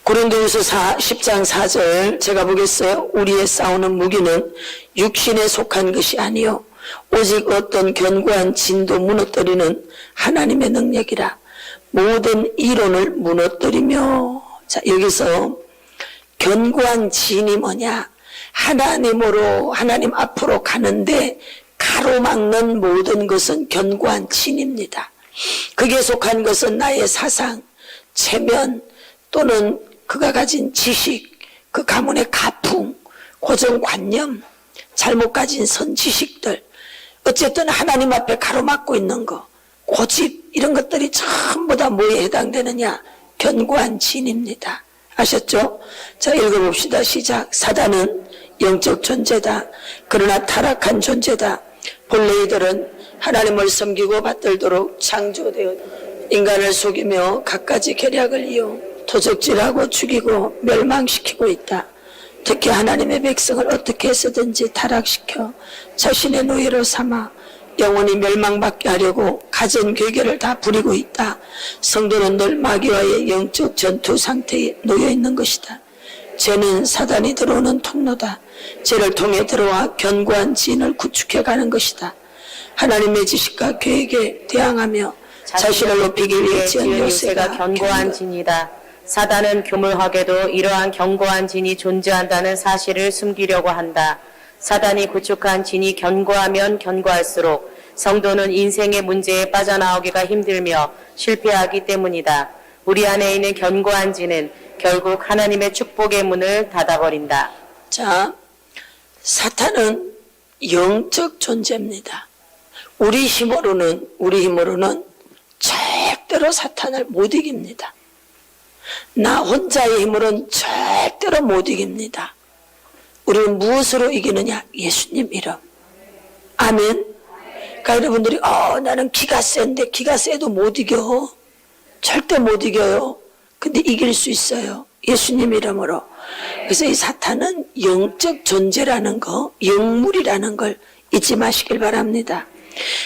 고린도후서 10장 4절 제가 보겠어요. 우리의 싸우는 무기는 육신에 속한 것이 아니요 오직 어떤 견고한 진도 무너뜨리는 하나님의 능력이라. 모든 이론을 무너뜨리며. 자, 여기서 견고한 진이 뭐냐? 하나님 앞으로 가는데 가로막는 모든 것은 견고한 진입니다. 그게 속한 것은 나의 사상, 체면 또는 그가 가진 지식, 그 가문의 가풍, 고정관념, 잘못 가진 선지식들, 어쨌든 하나님 앞에 가로막고 있는 거, 고집 이런 것들이 전부 다 뭐에 해당되느냐? 견고한 진입니다. 아셨죠? 자, 읽어봅시다. 시작. 사단은 영적 존재다. 그러나 타락한 존재다. 본래 이들은 하나님을 섬기고 받들도록 창조되어 인간을 속이며 갖가지 계략을 이용 도적질하고 죽이고 멸망시키고 있다. 특히 하나님의 백성을 어떻게 해서든지 타락시켜 자신의 노예로 삼아 영원히 멸망받게 하려고 가진 괴계를 다 부리고 있다. 성도는 늘 마귀와의 영적 전투 상태에 놓여 있는 것이다. 죄는 사단이 들어오는 통로다. 죄를 통해 들어와 견고한 진을 구축해가는 것이다. 하나님의 지식과 계획에 대항하며 자신을 높이기 위해 지은 요새가 견고한 진이다. 사단은 교묘하게도 이러한 견고한 진이 존재한다는 사실을 숨기려고 한다. 사단이 구축한 진이 견고하면 견고할수록 성도는 인생의 문제에 빠져나오기가 힘들며 실패하기 때문이다. 우리 안에 있는 견고한 진은 결국 하나님의 축복의 문을 닫아버린다. 자, 사탄은 영적 존재입니다. 우리 힘으로는 절대로 사탄을 못 이깁니다. 나 혼자의 힘으로는 절대로 못 이깁니다. 우리는 무엇으로 이기느냐? 예수님 이름. 아멘. 그러니까 여러분들이 나는 기가 센데 기가 세도 못 이겨. 절대 못 이겨요. 근데 이길 수 있어요. 예수님 이름으로. 그래서 이 사탄은 영적 존재라는 거, 영물이라는 걸 잊지 마시길 바랍니다.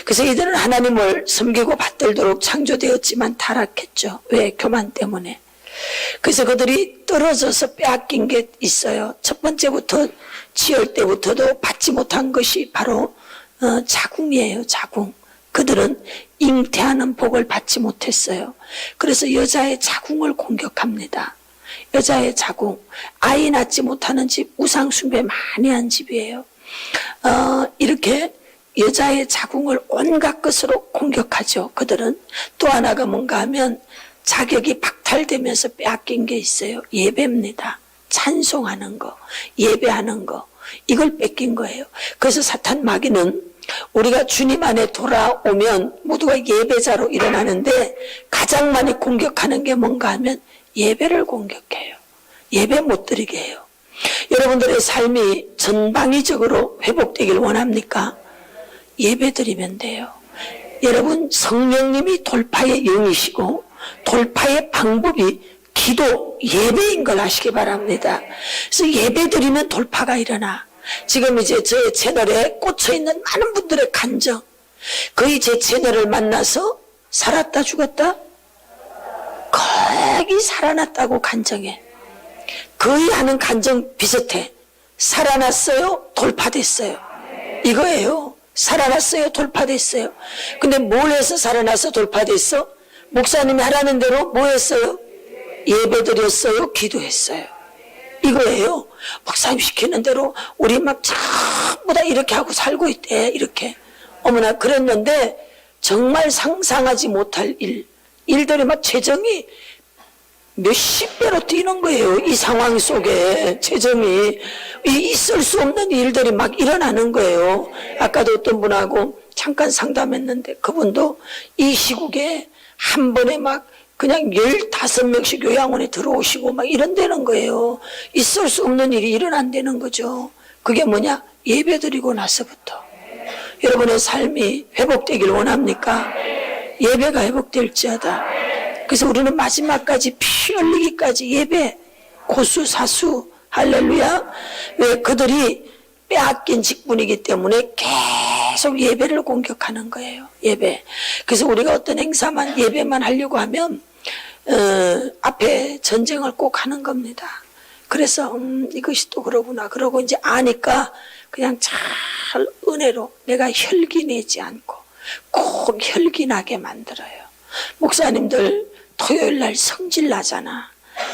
그래서 이들은 하나님을 섬기고 받들도록 창조되었지만 타락했죠. 왜? 교만 때문에. 그래서 그들이 떨어져서 빼앗긴 게 있어요. 첫 번째부터 지을 때부터도 받지 못한 것이 바로 자궁이에요. 자궁. 그들은 잉태하는 복을 받지 못했어요. 그래서 여자의 자궁을 공격합니다. 여자의 자궁. 아이 낳지 못하는 집, 우상 숭배 많이 한 집이에요. 이렇게 여자의 자궁을 온갖 것으로 공격하죠. 그들은. 또 하나가 뭔가 하면 자격이 박탈되면서 빼앗긴 게 있어요. 예배입니다. 찬송하는 거, 예배하는 거, 이걸 뺏긴 거예요. 그래서 사탄 마귀는 우리가 주님 안에 돌아오면 모두가 예배자로 일어나는데 가장 많이 공격하는 게 뭔가 하면 예배를 공격해요. 예배 못 드리게 해요. 여러분들의 삶이 전방위적으로 회복되길 원합니까? 예배 드리면 돼요. 여러분, 성령님이 돌파의 영이시고 돌파의 방법이 기도, 예배인 걸 아시기 바랍니다. 그래서 예배 드리면 돌파가 일어나. 지금 이제 제 채널에 꽂혀있는 많은 분들의 간정, 거의 제 채널을 만나서 살았다 죽었다? 거의 살아났다고 간정해. 거의 하는 간정 비슷해. 살아났어요, 돌파됐어요. 이거예요. 살아났어요, 돌파됐어요. 근데 뭘 해서 살아나서 돌파됐어? 목사님이 하라는 대로 뭐 했어요? 예배 드렸어요, 기도했어요. 이거예요. 목사님 시키는 대로 우리 막 전부 다 이렇게 하고 살고 있대. 이렇게. 어머나 그랬는데 정말 상상하지 못할 일들이 막 재정이 몇십 배로 뛰는 거예요. 이 상황 속에 재정이 있을 수 없는 일들이 막 일어나는 거예요. 아까도 어떤 분하고 잠깐 상담했는데 그분도 이 시국에 한 번에 막 그냥 15명씩 요양원에 들어오시고 막 이런다는 거예요. 있을 수 없는 일이 일어난다는 거죠. 그게 뭐냐? 예배드리고 나서부터. 여러분의 삶이 회복되길 원합니까? 예배가 회복될지어다. 그래서 우리는 마지막까지 피 흘리기까지 예배, 고수, 사수, 할렐루야. 왜? 그들이 빼앗긴 직분이기 때문에 계속 예배를 공격하는 거예요. 예배. 그래서 우리가 어떤 행사만 예배만 하려고 하면 앞에 전쟁을 꼭 하는 겁니다. 그래서 이것이 또 그러구나. 그러고 이제 아니까 그냥 잘 은혜로 내가 혈기 내지 않고 꼭 혈기 나게 만들어요. 목사님들 토요일 날 성질 나잖아.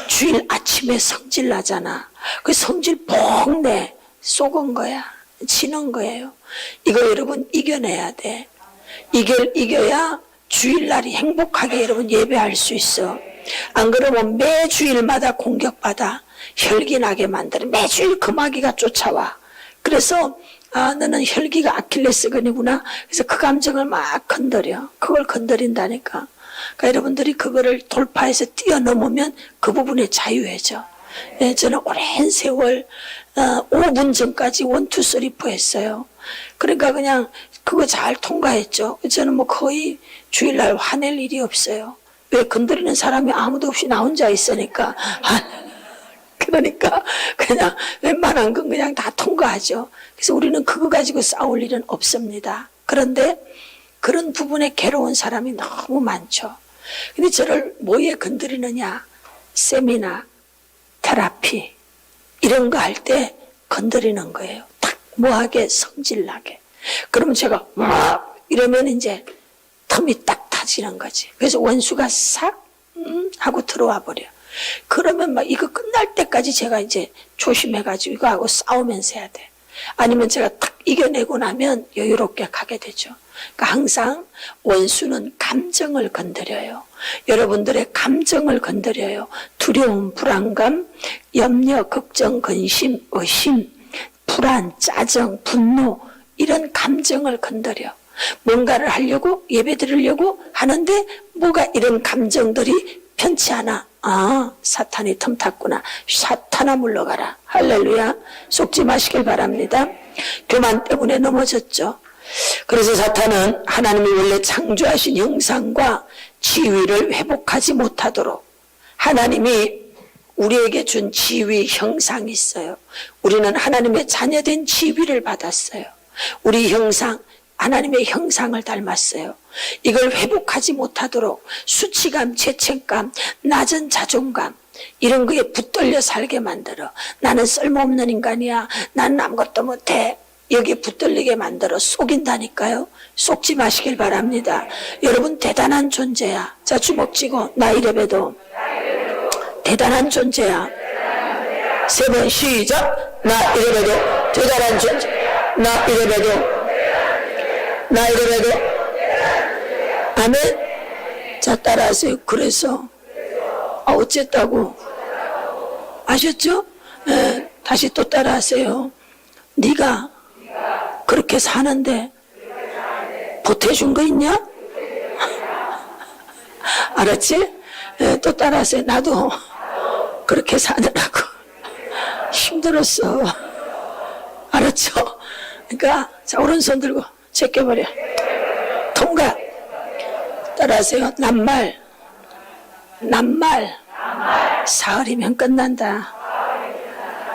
주일 아침에 성질 나잖아. 그 성질 폭 내. 쏘은 거야. 지는 거예요. 이거 여러분 이겨내야 돼. 이겨야 주일날이 행복하게 여러분 예배할 수 있어. 안 그러면 매 주일마다 공격받아 혈기 나게 만들어. 매주일 그 마귀가 쫓아와. 그래서 너는 혈기가 아킬레스건이구나. 그래서 그 감정을 막 건드려. 그걸 건드린다니까. 그러니까 여러분들이 그거를 돌파해서 뛰어넘으면 그 부분에 자유해져. 네, 저는 오랜 세월 5분 전까지 1, 2, 3, 4 했어요. 그러니까 그냥 그거 잘 통과했죠. 저는 뭐 거의 주일날 화낼 일이 없어요. 왜? 건드리는 사람이 아무도 없이 나 혼자 있으니까. 그러니까 그냥 웬만한 건 그냥 다 통과하죠. 그래서 우리는 그거 가지고 싸울 일은 없습니다. 그런데 그런 부분에 괴로운 사람이 너무 많죠. 근데 저를 뭐에 건드리느냐? 세미나, 테라피 이런 거 할 때 건드리는 거예요. 딱 뭐하게 성질나게. 그러면 제가 막 이러면 이제 틈이 딱 타지는 거지. 그래서 원수가 싹 하고 들어와 버려. 그러면 막 이거 끝날 때까지 제가 이제 조심해가지고 이거 하고 싸우면서 해야 돼. 아니면 제가 딱 이겨내고 나면 여유롭게 가게 되죠. 그러니까 항상 원수는 감정을 건드려요. 여러분들의 감정을 건드려요. 두려움, 불안감, 염려, 걱정, 근심, 의심, 불안, 짜증, 분노 이런 감정을 건드려. 뭔가를 하려고 예배 드리려고 하는데 뭐가 이런 감정들이 편치 않아. 사탄이 틈탔구나. 사탄아 물러가라. 할렐루야. 속지 마시길 바랍니다. 교만 때문에 넘어졌죠. 그래서 사탄은 하나님이 원래 창조하신 형상과 지위를 회복하지 못하도록 하나님이 우리에게 준 지위 형상이 있어요. 우리는 하나님의 자녀된 지위를 받았어요. 우리 형상, 하나님의 형상을 닮았어요. 이걸 회복하지 못하도록 수치감, 죄책감, 낮은 자존감 이런 거에 붙들려 살게 만들어. 나는 쓸모없는 인간이야. 나는 아무것도 못해. 여기에 붙들리게 만들어 속인다니까요. 속지 마시길 바랍니다. 여러분 대단한 존재야. 자, 주먹 쥐고 나 이래봬도 대단한 존재야. 3번 시작. 나 이래봬도 대단한 존재. 나 이래봬도 나 이래봬도 아멘. 자, 따라하세요. 그래서 어쨌다고 아셨죠? 네, 다시 또 따라하세요. 네가 그렇게 사는데 보태준 거 있냐? 알았지? 네, 또 따라하세요. 나도 그렇게 사느라고 힘들었어. 알았죠? 그러니까 자, 오른손 들고 제껴버려. 통과. 따라하세요. 낱말 사흘이면 끝난다.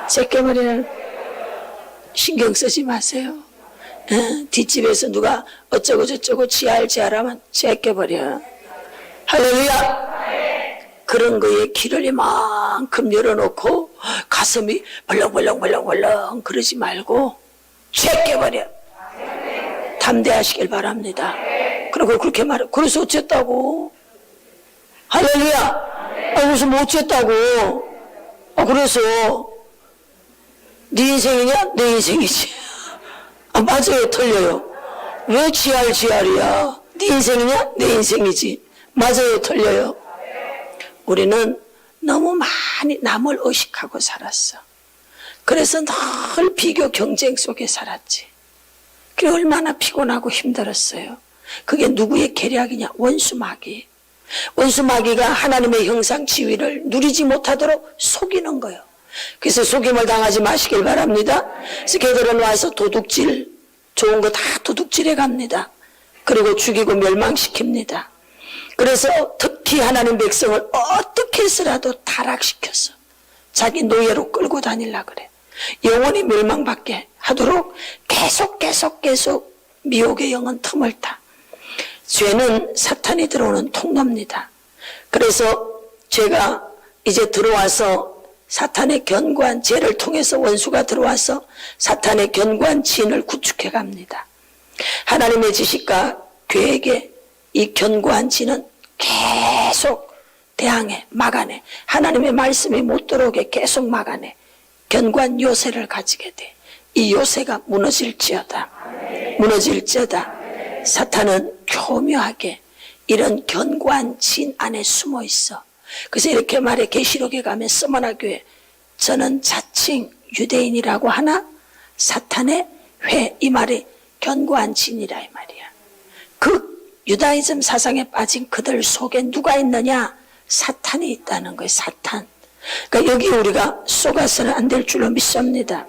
제껴버려. 신경 쓰지 마세요. 뒷집에서 누가 어쩌고 저쩌고 지할지하라면 제껴버려. 할렐루야. 그런 거에 길을 이만큼 열어놓고 가슴이 벌렁벌렁 그러지 말고 제껴버려. 담대하시길 바랍니다. 그리고 그렇게 말해. 그래서 어쨌다고? 할렐루야. 그래서 뭐 어쨌다고? 그래서 네 인생이냐? 내 인생이지. 맞아요. 틀려요. 왜 지할이야? 네 인생이냐? 내 인생이지. 맞아요. 틀려요. 우리는 너무 많이 남을 의식하고 살았어. 그래서 늘 비교 경쟁 속에 살았지. 그게 얼마나 피곤하고 힘들었어요. 그게 누구의 계략이냐? 원수마귀. 원수마귀가 하나님의 형상 지위를 누리지 못하도록 속이는 거예요. 그래서 속임을 당하지 마시길 바랍니다. 그래서 걔들은 와서 도둑질, 좋은 거 다 도둑질해 갑니다. 그리고 죽이고 멸망시킵니다. 그래서 특히 하나님 백성을 어떻게 해서라도 타락시켰어. 자기 노예로 끌고 다니려고 그래. 영원히 멸망받게 하도록 계속 미혹의 영은 틈을 타. 죄는 사탄이 들어오는 통로입니다. 그래서 죄가 이제 들어와서 사탄의 견고한 죄를 통해서 원수가 들어와서 사탄의 견고한 진을 구축해 갑니다. 하나님의 지식과 계획에 이 견고한 진은 계속 대항해, 막아내. 하나님의 말씀이 못 들어오게 계속 막아내. 견고한 요새를 가지게 돼. 이 요새가 무너질지어다. 무너질지어다. 사탄은 교묘하게 이런 견고한 진 안에 숨어 있어. 그래서 이렇게 말해. 계시록에 가면 서머나 교회, 저는 자칭 유대인이라고 하나 사탄의 회, 이 말이 견고한 진이라 이 말이야. 그 유다이즘 사상에 빠진 그들 속에 누가 있느냐? 사탄이 있다는 거예요. 사탄. 그러니까 여기 우리가 속아서는 안 될 줄로 믿습니다.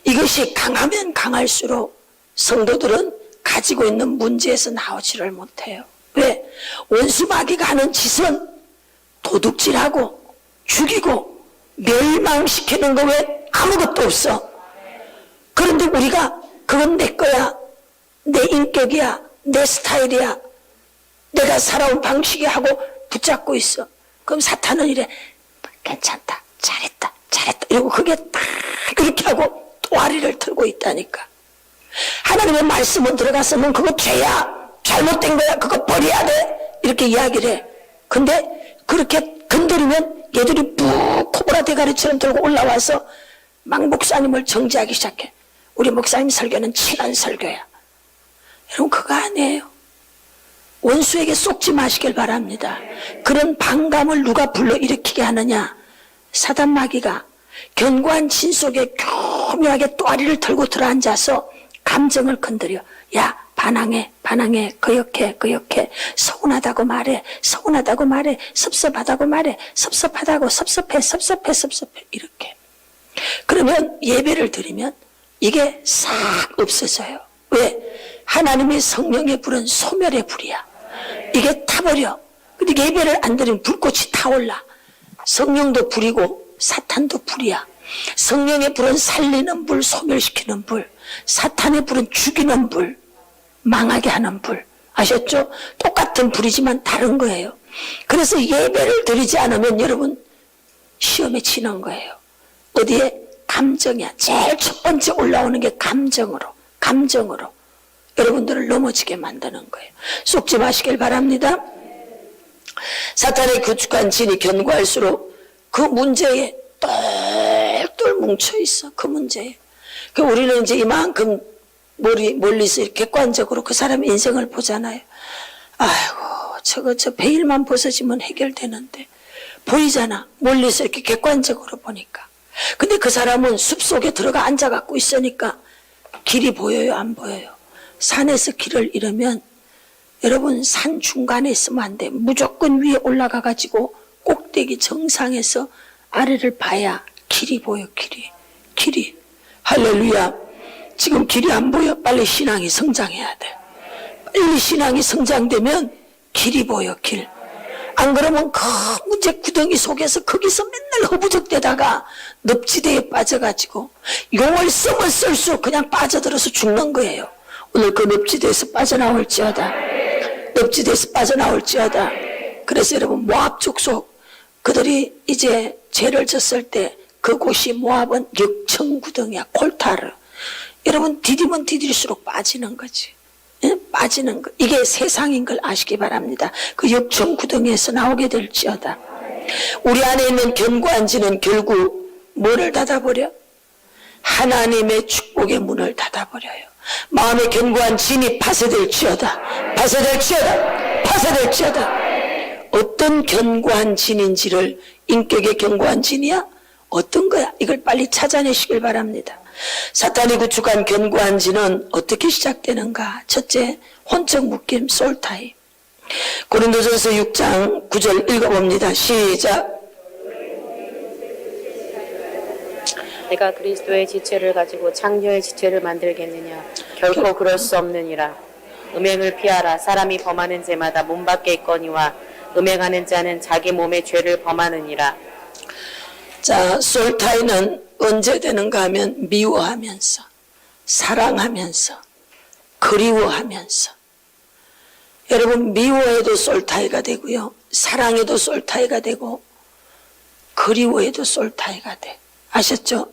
이것이 강하면 강할수록 성도들은 가지고 있는 문제에서 나오지를 못해요. 왜? 원수 마귀가 하는 짓은 도둑질하고 죽이고 멸망시키는 거 외에 아무것도 없어. 그런데 우리가 그건 내 거야, 내 인격이야, 내 스타일이야, 내가 살아온 방식이야 하고 붙잡고 있어. 그럼 사탄은 이래, 괜찮다, 잘했다, 잘했다 이러고 그게 딱 그렇게 하고 또아리를 틀고 있다니까. 하나님의 말씀은 들어가서 넌 그거 죄야, 잘못된 거야, 그거 버려야 돼 이렇게 이야기를 해. 근데 그렇게 건드리면 얘들이 푹 코브라 대가리처럼 들고 올라와서 막 목사님을 정죄하기 시작해. 우리 목사님 설교는 친한 설교야. 여러분 그거 아니에요. 원수에게 속지 마시길 바랍니다. 그런 반감을 누가 불러일으키게 하느냐? 사단 마귀가 견고한 진 속에 교묘하게 또아리를 들고 들어앉아서 감정을 건드려. 야, 반항해, 반항해, 거역해, 거역해, 서운하다고 말해, 서운하다고 말해, 섭섭하다고 말해, 섭섭하다고, 섭섭해, 섭섭해, 섭섭해 이렇게. 그러면 예배를 드리면 이게 싹 없어져요. 왜? 하나님의 성령의 불은 소멸의 불이야. 이게 타버려. 근데 예배를 안 드리면 불꽃이 타올라. 성령도 불이고 사탄도 불이야. 성령의 불은 살리는 불, 소멸시키는 불. 사탄의 불은 죽이는 불, 망하게 하는 불. 아셨죠? 똑같은 불이지만 다른 거예요. 그래서 예배를 드리지 않으면 여러분 시험에 치는 거예요. 어디에? 감정이야. 제일 첫 번째 올라오는 게 감정으로 여러분들을 넘어지게 만드는 거예요. 속지 마시길 바랍니다. 사탄의 구축한 진이 견고할수록 그 문제에 똘똘 뭉쳐 있어. 그 문제에. 우리는 이제 이만큼 멀리서 이렇게 객관적으로 그 사람의 인생을 보잖아요. 아이고, 저 베일만 벗어지면 해결되는데. 보이잖아. 멀리서 이렇게 객관적으로 보니까. 근데 그 사람은 숲속에 들어가 앉아갖고 있으니까 길이 보여요, 안 보여요? 산에서 길을 잃으면 여러분 산 중간에 있으면 안 돼. 무조건 위에 올라가가지고 꼭대기 정상에서 아래를 봐야 길이 보여. 길이. 할렐루야. 지금 길이 안 보여. 빨리 신앙이 성장해야 돼. 빨리 신앙이 성장되면 길이 보여. 길. 안 그러면 그 문제 구덩이 속에서 거기서 맨날 허부적대다가 늪지대에 빠져가지고 용을 쓰면 쓸수록 그냥 빠져들어서 죽는 거예요. 오늘 그 늪지대에서 빠져나올지어다. 늪지대에서 빠져나올지어다. 그래서 여러분 모압 족속 그들이 이제 죄를 졌을 때 그곳이 모압은 역청구덩이야. 골타르. 여러분 디디면 디딜수록 빠지는 거지. 예? 빠지는 거. 이게 세상인 걸 아시기 바랍니다. 그 역청구덩이에서 나오게 될지어다. 우리 안에 있는 견고한 진은 결국 뭐를 닫아버려? 하나님의 축복의 문을 닫아버려요. 마음의 견고한 진이 파쇄될지어다. 파쇄될지어다. 파쇄될지어다. 어떤 견고한 진인지를, 인격의 견고한 진이야? 어떤 거야? 이걸 빨리 찾아내시길 바랍니다. 사탄이 구축한 견고한 진은 어떻게 시작되는가? 첫째, 혼적 묶임, 솔타임. 고린도전서 6장 9절 읽어봅니다. 시작. 내가 그리스도의 지체를 가지고 창조의 지체를 만들겠느냐? 결코 그럴 수 없느니라. 음행을 피하라. 사람이 범하는 죄마다 몸 밖에 있거니와 음행하는 자는 자기 몸의 죄를 범하느니라. 자, 솔타임은 언제 되는가 하면 미워하면서, 사랑하면서, 그리워하면서. 여러분, 미워해도 솔타이가 되고요, 사랑해도 솔타이가 되고, 그리워해도 솔타이가 돼. 아셨죠?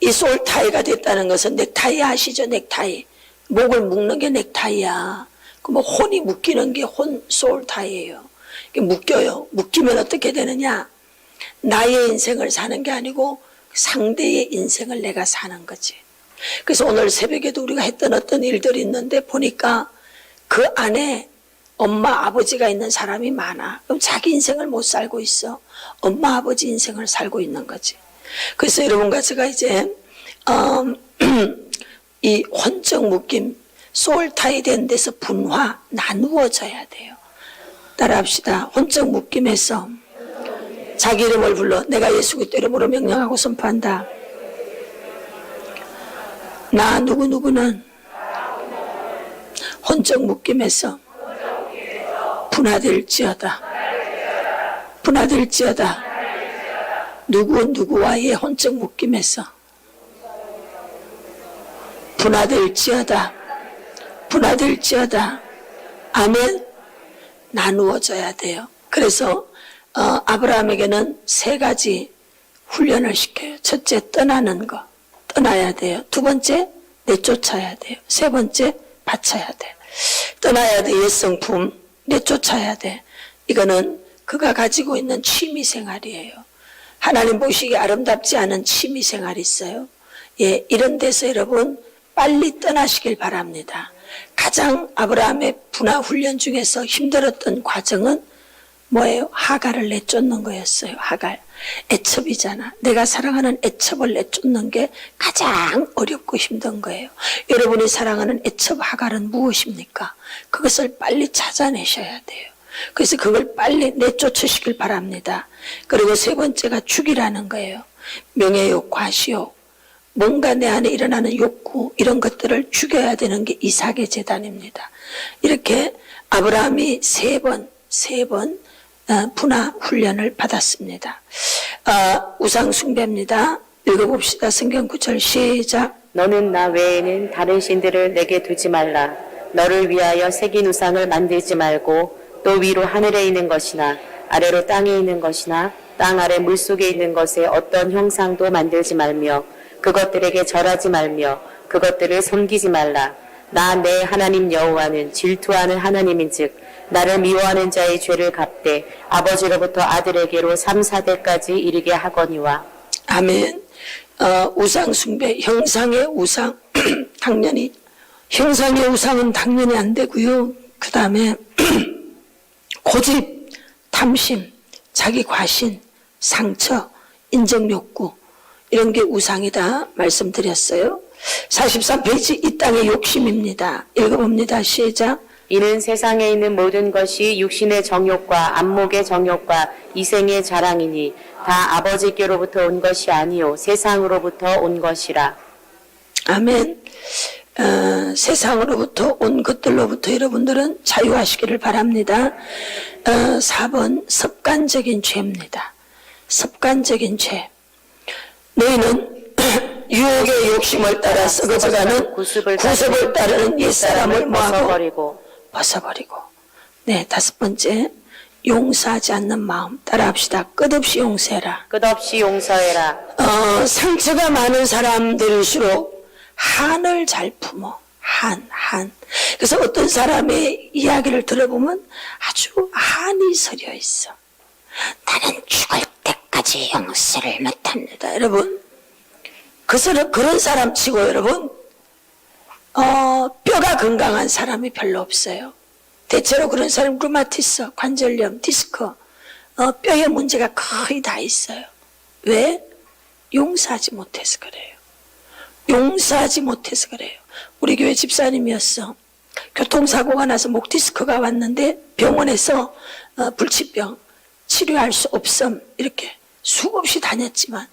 이 솔타이가 됐다는 것은 넥타이 아시죠? 넥타이. 목을 묶는 게 넥타이야. 그 뭐 혼이 묶이는 게 혼 솔타이예요. 이게 묶여요. 묶이면 어떻게 되느냐? 나의 인생을 사는 게 아니고 상대의 인생을 내가 사는 거지. 그래서 오늘 새벽에도 우리가 했던 어떤 일들이 있는데 보니까 그 안에 엄마 아버지가 있는 사람이 많아. 그럼 자기 인생을 못 살고 있어. 엄마 아버지 인생을 살고 있는 거지. 그래서 여러분과 제가 이제 이 혼적 묶임, 소울타이 된 데서 분화, 나누어져야 돼요. 따라합시다. 혼적 묶임에서 자기 이름을 불러 내가 예수 그리스도 이름으로 명령하고 선포한다. 나 누구누구는 혼적 묶임에서 분화될지어다. 분화될지어다. 누구 누구와의 혼적 묶임에서 분화될지어다. 분화될지어다. 아멘. 나누어져야 돼요. 그래서 아브라함에게는 세 가지 훈련을 시켜요. 첫째, 떠나는 거. 떠나야 돼요. 두 번째, 내쫓아야 돼요. 세 번째, 바쳐야 돼요. 떠나야 돼. 옛성품. 내쫓아야 돼. 이거는 그가 가지고 있는 취미생활이에요. 하나님 보시기에 아름답지 않은 취미생활이 있어요. 예, 이런 데서 여러분 빨리 떠나시길 바랍니다. 가장 아브라함의 분화 훈련 중에서 힘들었던 과정은 뭐예요? 하갈을 내쫓는 거였어요. 하갈. 애첩이잖아. 내가 사랑하는 애첩을 내쫓는 게 가장 어렵고 힘든 거예요. 여러분이 사랑하는 애첩 하갈은 무엇입니까? 그것을 빨리 찾아내셔야 돼요. 그래서 그걸 빨리 내쫓으시길 바랍니다. 그리고 세 번째가 죽이라는 거예요. 명예욕, 과시욕, 뭔가 내 안에 일어나는 욕구, 이런 것들을 죽여야 되는 게 이삭의 재단입니다. 이렇게 아브라함이 세 번 분화 훈련을 받았습니다. 우상 숭배입니다. 읽어봅시다. 성경 9절 시작. 너는 나 외에는 다른 신들을 내게 두지 말라. 너를 위하여 새긴 우상을 만들지 말고 또 위로 하늘에 있는 것이나 아래로 땅에 있는 것이나 땅 아래 물속에 있는 것에 어떤 형상도 만들지 말며 그것들에게 절하지 말며 그것들을 섬기지 말라. 나 내 하나님 여호와는 질투하는 하나님인즉 나를 미워하는 자의 죄를 갚되 아버지로부터 아들에게로 3, 4대까지 이르게 하거니와. 아멘. 우상 숭배, 형상의 우상 당연히 형상의 우상은 당연히 안 되고요. 그 다음에 고집, 탐심, 자기 과신, 상처, 인정욕구, 이런 게 우상이다 말씀드렸어요. 43페이지 이 땅의 욕심입니다. 읽어봅니다. 시작. 이는 세상에 있는 모든 것이 육신의 정욕과 안목의 정욕과 이생의 자랑이니 다 아버지께로부터 온 것이 아니요 세상으로부터 온 것이라. 아멘. 세상으로부터 온 것들로부터 여러분들은 자유하시기를 바랍니다. 4번 습관적인 죄입니다. 습관적인 죄. 너희는 유혹의 욕심을 따라 썩어져가는 구습을 따르는 옛사람을 뭐하고 벗어버리고. 네, 5번째 용서하지 않는 마음. 따라합시다. 끝없이 용서해라. 끝없이 용서해라. 상처가 많은 사람들일수록 한을 잘 품어. 한. 그래서 어떤 사람의 이야기를 들어보면 아주 한이 서려 있어. 나는 죽을 때까지 용서를 못합니다. 여러분, 그런 사람 치고 여러분, 뼈가 건강한 사람이 별로 없어요. 대체로 그런 사람 루마티스, 관절염, 디스크, 뼈에 문제가 거의 다 있어요. 왜? 용서하지 못해서 그래요. 용서하지 못해서 그래요. 우리 교회 집사님이었어. 교통사고가 나서 목 디스크가 왔는데 병원에서 불치병 치료할 수 없음 이렇게 수없이 다녔지만,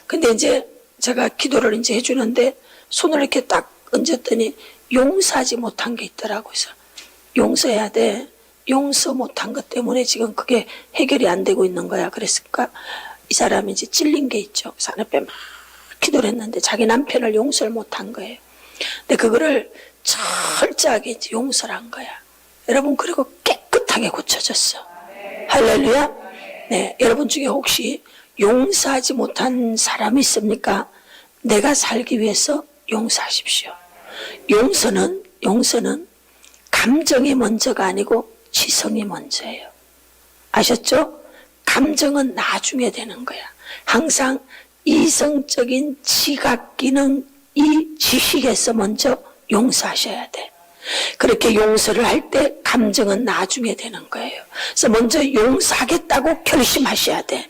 근데 이제 제가 기도를 이제 해주는데 손을 이렇게 딱 얹었더니 용서하지 못한 게 있더라고요. 그래서 용서해야 돼. 용서 못한 것 때문에 지금 그게 해결이 안 되고 있는 거야. 그랬을까? 이 사람이 이제 찔린 게 있죠. 그래서 하나님께 막 기도를 했는데 자기 남편을 용서를 못한 거예요. 근데 그거를 철저하게 이제 용서를 한 거야. 여러분, 그리고 못하게 고쳐졌어. 할렐루야. 네, 여러분 중에 혹시 용서하지 못한 사람이 있습니까? 내가 살기 위해서 용서하십시오. 용서는 감정이 먼저가 아니고 지성이 먼저예요. 아셨죠? 감정은 나중에 되는 거야. 항상 이성적인 지각 기능, 이 지식에서 먼저 용서하셔야 돼. 그렇게 용서를 할 때 감정은 나중에 되는 거예요. 그래서 먼저 용서하겠다고 결심하셔야 돼.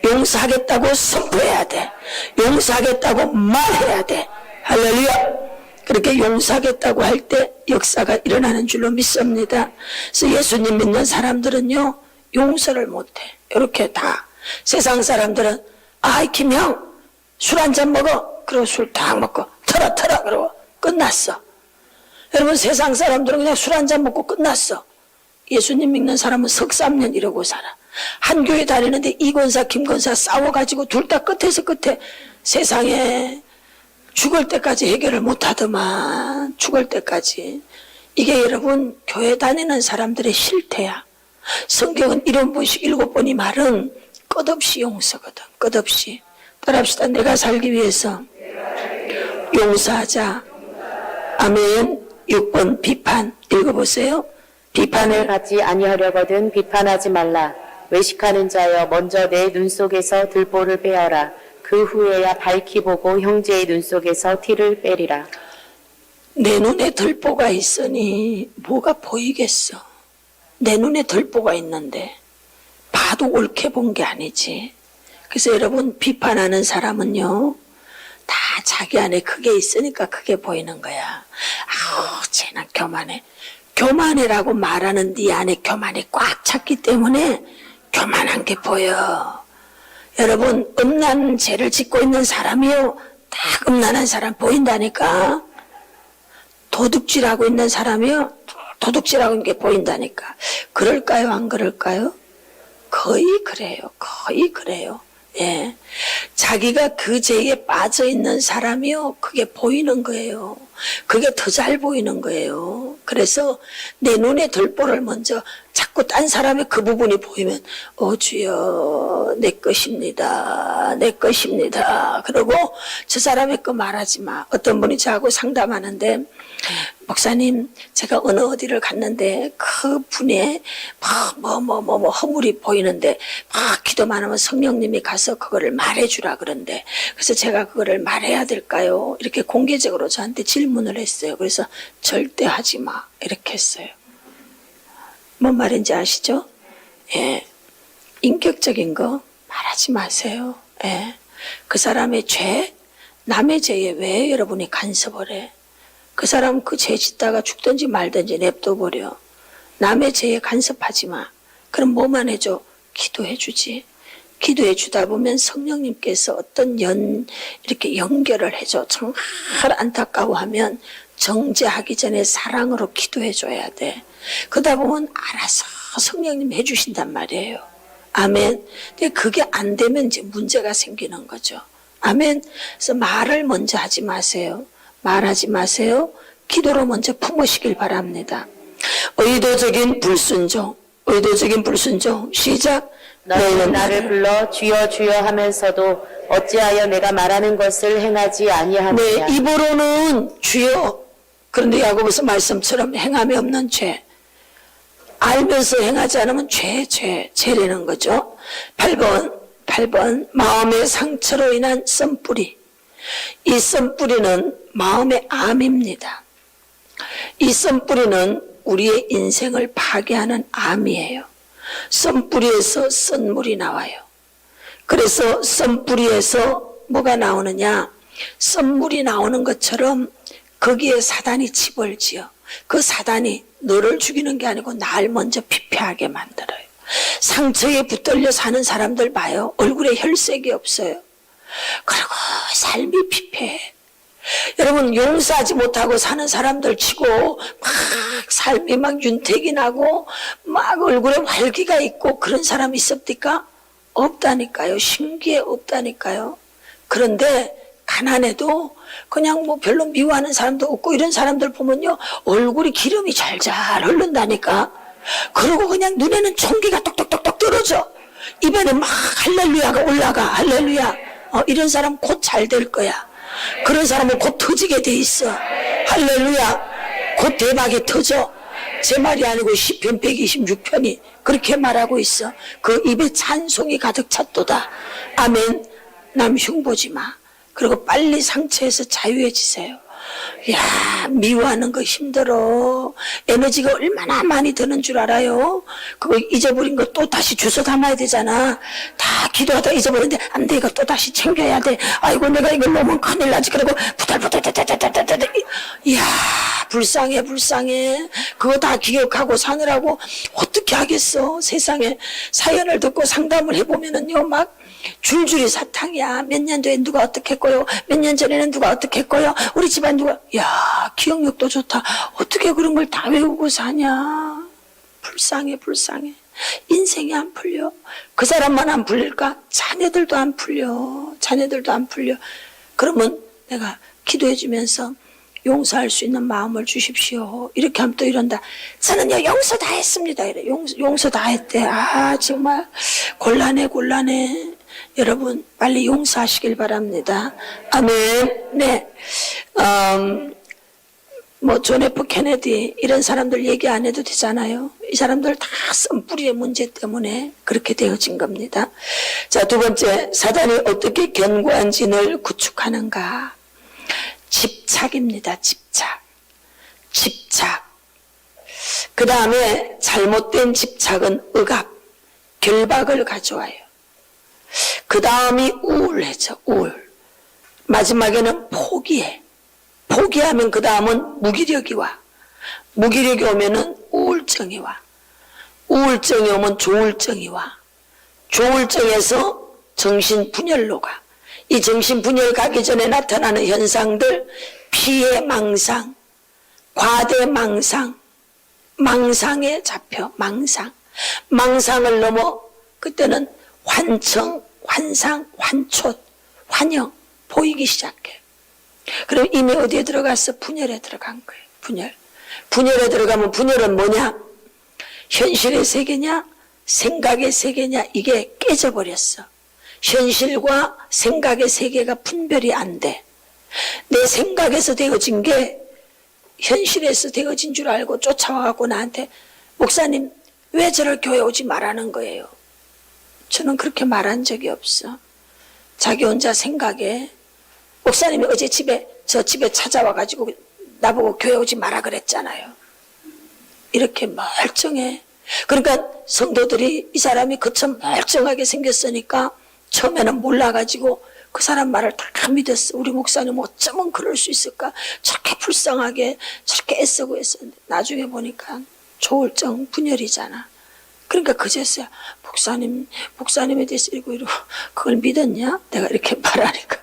용서하겠다고 선포해야 돼. 용서하겠다고 말해야 돼. 할렐루야. 그렇게 용서하겠다고 할 때 역사가 일어나는 줄로 믿습니다. 그래서 예수님 믿는 사람들은요, 용서를 못해. 이렇게 다. 세상 사람들은 김형 술 한잔 먹어. 그리고 술 딱 먹고 털어 그러고 끝났어. 여러분, 세상 사람들은 그냥 술 한잔 먹고 끝났어. 예수님 믿는 사람은 석 3년 이러고 살아. 한 교회 다니는데 이권사 김권사 싸워가지고 둘 다 끝에서 끝에 세상에 죽을 때까지 해결을 못하더만. 죽을 때까지. 이게 여러분 교회 다니는 사람들의 실태야. 성경은 이런 번씩 7번이 말은 끝없이 용서거든. 끝없이. 따라합시다. 내가 살기 위해서 용서하자. 아멘. 6번 비판 읽어보세요. 비판을 받지 아니하려거든 비판하지 말라. 외식하는 자여 먼저 내 눈 속에서 들보를 빼어라. 그 후에야 밝히 보고 형제의 눈 속에서 티를 빼리라. 내 눈에 들보가 있으니 뭐가 보이겠어. 내 눈에 들보가 있는데 봐도 옳게 본 게 아니지. 그래서 여러분, 비판하는 사람은요, 다 자기 안에 그게 있으니까 그게 보이는 거야. 쟤는 교만해. 교만해라고 말하는 네 안에 교만이 꽉 찼기 때문에 교만한 게 보여. 여러분, 음란 죄를 짓고 있는 사람이요, 딱 음란한 사람 보인다니까. 도둑질하고 있는 사람이요, 도둑질하고 있는 게 보인다니까. 그럴까요? 안 그럴까요? 거의 그래요. 예. 자기가 그 죄에 빠져 있는 사람이요, 그게 보이는 거예요. 그게 더 잘 보이는 거예요. 그래서 내 눈에 들보를 먼저 자꾸 딴 사람의 그 부분이 보이면, 주여, 내 것입니다. 그러고 저 사람의 거 말하지 마. 어떤 분이 저하고 상담하는데, 목사님, 제가 어느 어디를 갔는데 그 분의 허물이 보이는데 기도만 하면 성령님이 가서 그거를 말해주라 그런데, 그래서 제가 그거를 말해야 될까요? 이렇게 공개적으로 저한테 질문을 했어요. 그래서 절대 하지 마 이렇게 했어요. 뭔 말인지 아시죠? 예, 인격적인 거 말하지 마세요. 예, 그 사람의 죄, 남의 죄에 왜 여러분이 간섭을 해? 그 사람 그 죄 짓다가 죽든지 말든지 냅둬버려. 남의 죄에 간섭하지 마. 그럼 뭐만 해줘? 기도해 주지. 기도해 주다 보면 성령님께서 어떤 이렇게 연결을 해줘. 정말 안타까워하면 정죄하기 전에 사랑으로 기도해 줘야 돼. 그러다 보면 알아서 성령님 해주신단 말이에요. 아멘. 근데 그게 안 되면 이제 문제가 생기는 거죠. 아멘. 그래서 말을 먼저 하지 마세요. 말하지 마세요. 기도로 먼저 품으시길 바랍니다. 의도적인 불순종. 시작. 너희는 나를 불러 주여 주여 하면서도 어찌하여 내가 말하는 것을 행하지 아니하느냐. 네, 입으로는 주여. 그런데 야고보서 말씀처럼 행함이 없는 죄. 알면서 행하지 않으면 죄라는 거죠. 8번 마음의 상처로 인한 썬뿌리. 이 썬뿌리는 마음의 암입니다. 이 썬뿌리는 우리의 인생을 파괴하는 암이에요. 썬뿌리에서 썬물이 나와요. 그래서 썬뿌리에서 뭐가 나오느냐? 썬물이 나오는 것처럼 거기에 사단이 집을 지어. 그 사단이 너를 죽이는 게 아니고 날 먼저 피폐하게 만들어요. 상처에 붙들려 사는 사람들 봐요. 얼굴에 혈색이 없어요. 그리고 삶이 피폐해. 여러분, 용서하지 못하고 사는 사람들 치고 막 삶이 막 윤택이 나고 막 얼굴에 활기가 있고 그런 사람이 있습니까? 없다니까요. 신기해, 없다니까요. 그런데 가난해도 그냥 뭐 별로 미워하는 사람도 없고 이런 사람들 보면요, 얼굴이 기름이 잘잘 흐른다니까. 그러고 그냥 눈에는 총기가 똑똑똑똑 떨어져. 입에는 막 할렐루야가 올라가. 할렐루야. 이런 사람 곧 잘 될 거야. 그런 사람은 곧 터지게 돼 있어. 할렐루야. 곧 대박이 터져. 제 말이 아니고 시편 126편이 그렇게 말하고 있어. 그 입에 찬송이 가득 찼도다. 아멘. 남 흉보지 마. 그리고 빨리 상처에서 자유해지세요. 야, 미워하는 거 힘들어. 에너지가 얼마나 많이 드는 줄 알아요? 그거 잊어버린 거 또 다시 주워 담아야 되잖아. 다 기도하다 잊어버렸는데 안 돼, 이거 또 다시 챙겨야 돼. 아이고, 내가 이걸 놓으면 큰일 나지. 그리고 부들부들. 이야, 불쌍해. 그거 다 기억하고 사느라고 어떻게 하겠어. 세상에 사연을 듣고 상담을 해보면은요, 막 줄줄이 사탕이야. 몇 년도에 누가 어떻게 했고요, 몇 년 전에는 누가 어떻게 했고요, 우리 집안 누가. 야, 기억력도 좋다. 어떻게 그런 걸 다 외우고 사냐. 불쌍해. 인생이 안 풀려. 그 사람만 안 풀릴까? 자녀들도 안 풀려. 그러면 내가 기도해 주면서 용서할 수 있는 마음을 주십시오. 이렇게 하면 또 이런다. 저는요, 용서 다 했습니다. 이래. 용서 다 했대. 아, 정말 곤란해. 여러분, 빨리 용서하시길 바랍니다. 아멘. 네. 존 F 케네디, 이런 사람들 얘기 안 해도 되잖아요. 이 사람들 다 쓴뿌리의 문제 때문에 그렇게 되어진 겁니다. 자, 두 번째, 사단이 어떻게 견고한 진을 구축하는가? 집착입니다. 집착. 그 다음에 잘못된 집착은 억압, 결박을 가져와요. 그 다음이 우울해져. 마지막에는 포기해. 포기하면 그 다음은 무기력이 와. 무기력이 오면은 우울증이 와. 우울증이 오면 조울증이 와. 조울증에서 정신분열로 가. 이 정신분열 가기 전에 나타나는 현상들, 피해망상, 과대망상, 망상에 잡혀. 망상을 넘어 그때는 환청, 환상, 환촉, 환영 보이기 시작해. 그럼 이미 어디에 들어갔어? 분열에 들어간 거예요. 분열에 들어가면, 분열은 뭐냐? 현실의 세계냐 생각의 세계냐, 이게 깨져버렸어. 현실과 생각의 세계가 분별이 안 돼. 내 생각에서 되어진 게 현실에서 되어진 줄 알고 쫓아와갖고 나한테, 목사님 왜 저를 교회 오지 말라는 거예요? 저는 그렇게 말한 적이 없어. 자기 혼자 생각에, 목사님이 어제 저 집에 찾아와가지고 나보고 교회 오지 마라 그랬잖아요. 이렇게 멀쩡해. 그러니까 성도들이 이 사람이 그처럼 멀쩡하게 생겼으니까 처음에는 몰라가지고 그 사람 말을 다 믿었어. 우리 목사님 어쩌면 그럴 수 있을까? 저렇게 불쌍하게 저렇게 애쓰고 했었는데 나중에 보니까 조울증 분열이잖아. 그러니까 그제서야 목사님에 대해서 이러고 그걸 믿었냐? 내가 이렇게 말하니까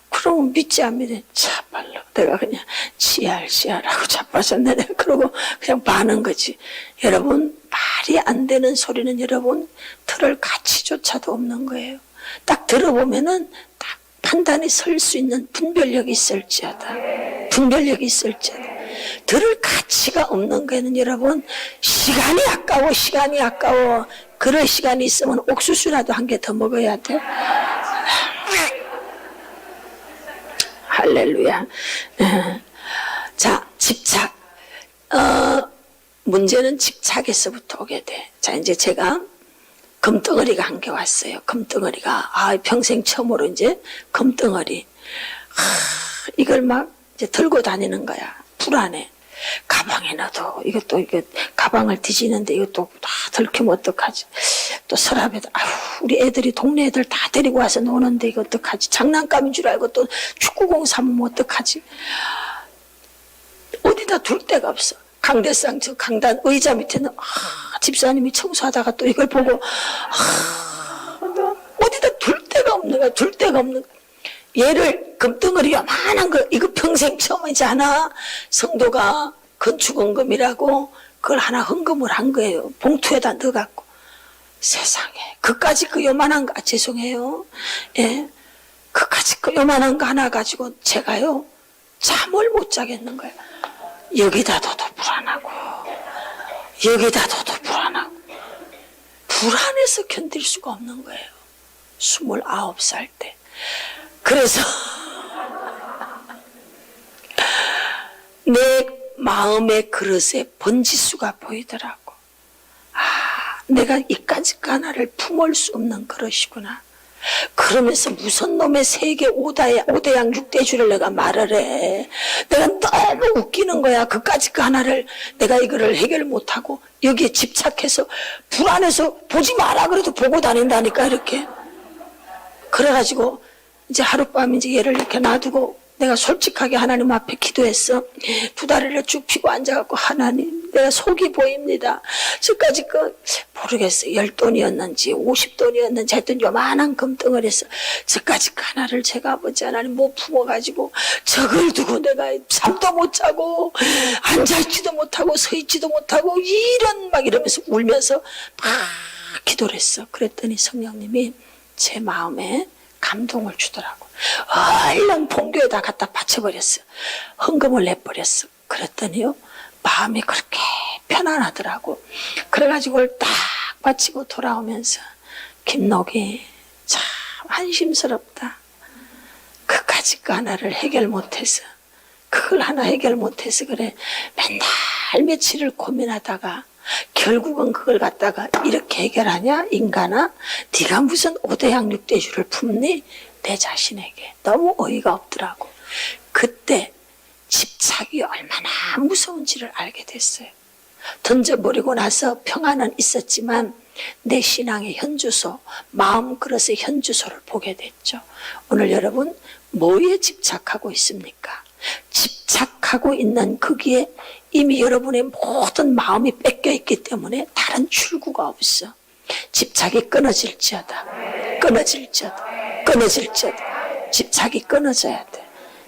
그러면 믿지 안 믿어. 참말로 내가 그냥 씨알하고 자빠졌네. 내가 그러고 그냥 마는 거지. 여러분, 말이 안 되는 소리는 여러분 들을 가치조차도 없는 거예요. 딱 들어보면은 딱 판단이 설 수 있는 분별력이 있을지어다. 들을 가치가 없는 거에는 여러분 시간이 아까워. 그럴 시간이 있으면 옥수수라도 한 개 더 먹어야 돼. 할렐루야. 자, 집착. 문제는 집착에서부터 오게 돼. 자, 이제 제가 금덩어리가 한 개 왔어요. 금덩어리가. 평생 처음으로 이제 금덩어리. 이걸 막 이제 들고 다니는 거야. 불안해. 가방에 넣어도 이거 가방을 뒤지는데 이것도 다 들키면 어떡하지? 또 서랍에다, 우리 애들이 동네 애들 다 데리고 와서 노는데 이거 어떡하지? 장난감인 줄 알고 또 축구공 사면 어떡하지? 어디다 둘 데가 없어. 강대상 저 강단 의자 밑에는 집사님이 청소하다가 또 이걸 보고 어디다 둘 데가 없는 거야. 얘를 금덩어리 요만한 거, 이거 평생 처음이지 않아? 성도가 건축원금이라고 그걸 하나 헌금을 한 거예요. 봉투에다 넣어갖고. 세상에, 그까지 그 요만한 거, 죄송해요. 예. 그까지 그 요만한 거 하나 가지고 제가요, 잠을 못 자겠는 거예요. 여기다 둬도 불안하고, 여기다 둬도 불안해서 견딜 수가 없는 거예요. 29살 때. 그래서 내 마음의 그릇에 번지수가 보이더라고. 내가 이까짓 하나를 품을 수 없는 그릇이구나. 그러면서 무슨 놈의 세계 5대양 6대주를 내가 말을 해. 내가 너무 웃기는 거야. 그까짓 하나를 내가 이거를 해결 못하고 여기에 집착해서 불안해서 보지 마라 그래도 보고 다닌다니까 이렇게. 그래가지고 이제 하룻밤 이제 얘를 이렇게 놔두고 내가 솔직하게 하나님 앞에 기도했어. 두 다리를 쭉 펴고 앉아갖고 하나님 내가 속이 보입니다. 저까지 모르겠어요. 10돈이었는지 50돈이었는지 하여튼 요만한 금덩어리에서 저까지 하나를 제가 아버지 하나님 못 품어가지고 저걸 두고 내가 잠도 못 자고 앉아있지도 못하고 서있지도 못하고 이러면서 울면서 막 기도를 했어. 그랬더니 성령님이 제 마음에 감동을 주더라고. 얼른 본교에다 갖다 바쳐버렸어. 헌금을 내버렸어. 그랬더니요 마음이 그렇게 편안하더라고. 그래가지고 그걸 딱 바치고 돌아오면서 김록이 참 한심스럽다. 그까짓 거 하나를 해결 못해서 그걸 하나 해결 못해서 그래 맨날 며칠을 고민하다가 결국은 그걸 갖다가 이렇게 해결하냐 인간아. 네가 무슨 5대양 6대주를 품니? 내 자신에게 너무 어이가 없더라고. 그때 집착이 얼마나 무서운지를 알게 됐어요. 던져버리고 나서 평안은 있었지만 내 신앙의 현주소, 마음 그릇의 현주소를 보게 됐죠. 오늘 여러분 뭐에 집착하고 있습니까? 집착하고 있는 거기에 이미 여러분의 모든 마음이 뺏겨 있기 때문에 다른 출구가 없어. 집착이 끊어질지어다. 집착이 끊어져야 돼.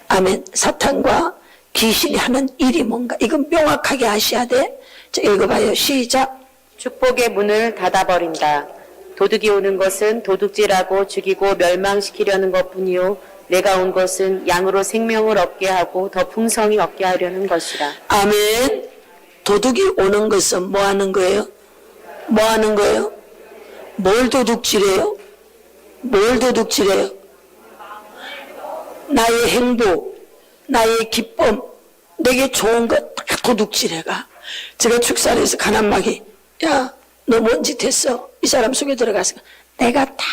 아멘. 사탄과 귀신이 하는 일이 뭔가 이건 명확하게 아셔야 돼. 자, 읽어봐요. 시작. 축복의 문을 닫아버린다. 도둑이 오는 것은 도둑질하고 죽이고 멸망시키려는 것뿐이요 내가 온 것은 양으로 생명을 얻게 하고 더 풍성히 얻게 하려는 것이라. 아멘. 도둑이 오는 것은 뭐 하는 거예요? 뭐 하는 거예요? 뭘 도둑질해요? 뭘 도둑질해요? 나의 행복, 나의 기쁨, 내게 좋은 것 다 도둑질해가. 제가 축사에서 가난마귀, 야, 너 뭔 짓 했어? 이 사람 속에 들어가서 내가 다